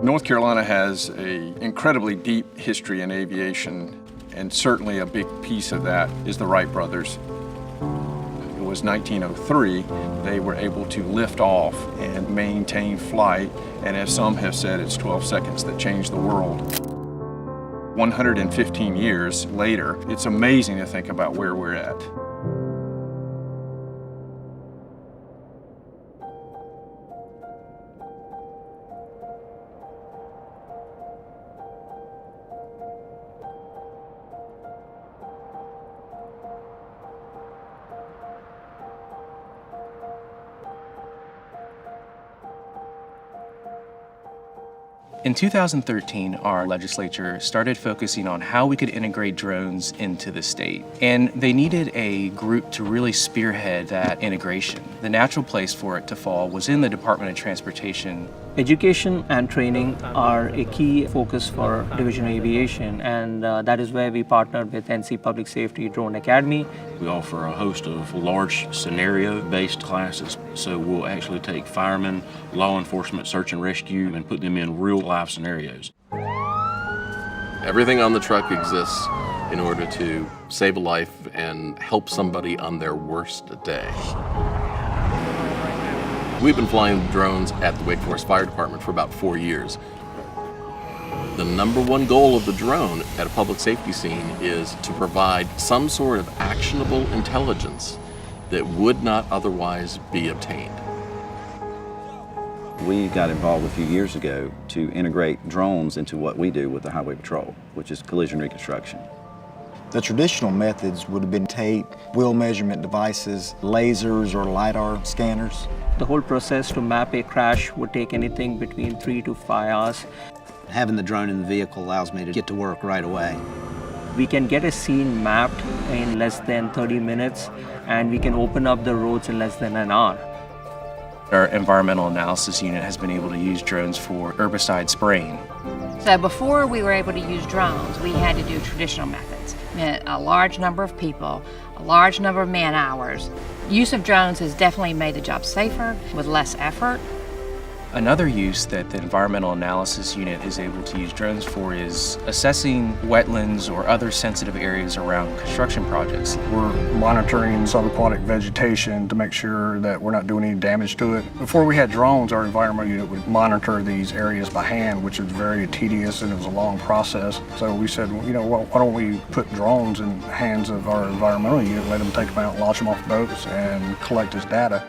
North Carolina has an incredibly deep history in aviation, and certainly a big piece of that is the Wright brothers. It was 1903, they were able to lift off and maintain flight, and as some have said, it's 12 seconds that changed the world. 115 years later, it's amazing to think about where we're at. In 2013, our legislature started focusing on how we could integrate drones into the state. And they needed a group to really spearhead that integration. The natural place for it to fall was in the Department of Transportation. Education and training are a key focus for Division of Aviation, and that is where we partnered with NC Public Safety Drone Academy. We offer a host of large scenario-based classes, so we'll actually take firemen, law enforcement, search and rescue, and put them in real-life scenarios. Everything on the truck exists in order to save a life and help somebody on their worst day. We've been flying drones at the Wake Forest Fire Department for about 4 years. The number one goal of the drone at a public safety scene is to provide some sort of actionable intelligence that would not otherwise be obtained. We got involved a few years ago to integrate drones into what we do with the Highway Patrol, which is collision reconstruction. The traditional methods would have been tape, wheel measurement devices, lasers or LiDAR scanners. The whole process to map a crash would take anything between 3 to 5 hours. Having the drone in the vehicle allows me to get to work right away. We can get a scene mapped in less than 30 minutes, and we can open up the roads in less than an hour. Our environmental analysis unit has been able to use drones for herbicide spraying. So before we were able to use drones, we had to do traditional methods. It meant a large number of people, a large number of man hours. Use of drones has definitely made the job safer with less effort. Another use that the environmental analysis unit is able to use drones for is assessing wetlands or other sensitive areas around construction projects. We're monitoring subaquatic vegetation to make sure that we're not doing any damage to it. Before we had drones, our environmental unit would monitor these areas by hand, which is very tedious and it was a long process. So we said, well, you know, why don't we put drones in the hands of our environmental unit, let them take them out and launch them off boats and collect this data.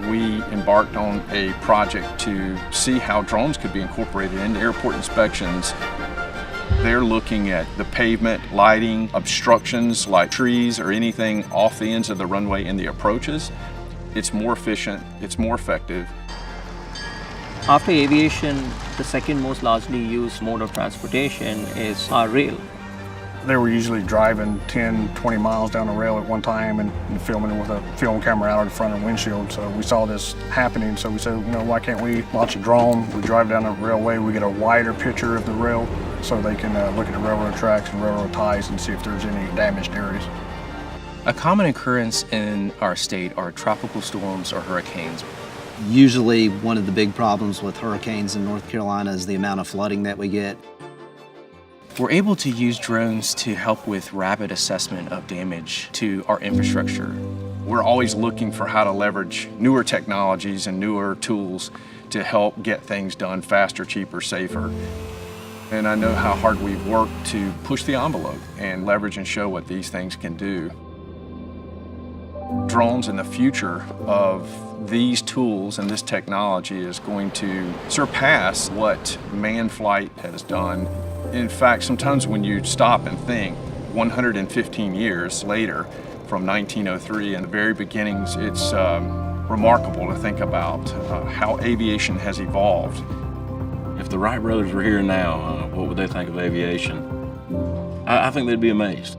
We embarked on a project to see how drones could be incorporated into airport inspections. They're looking at the pavement, lighting, obstructions like trees or anything off the ends of the runway in the approaches. It's more efficient, it's more effective. After aviation, the second most largely used mode of transportation is rail. They were usually driving 10, 20 miles down the rail at one time and filming with a film camera out in front of the windshield. So we saw this happening, so we said, you know, why can't we launch a drone? We drive down the railway, we get a wider picture of the rail so they can look at the railroad tracks and railroad ties and see if there's any damaged areas. A common occurrence in our state are tropical storms or hurricanes. Usually one of the big problems with hurricanes in North Carolina is the amount of flooding that we get. We're able to use drones to help with rapid assessment of damage to our infrastructure. We're always looking for how to leverage newer technologies and newer tools to help get things done faster, cheaper, safer. And I know how hard we've worked to push the envelope and leverage and show what these things can do. Drones in the future of these tools and this technology is going to surpass what manned flight has done. In fact, sometimes when you stop and think, 115 years later, from 1903 and the very beginnings, it's remarkable to think about how aviation has evolved. If the Wright brothers were here now, what would they think of aviation? I think they'd be amazed.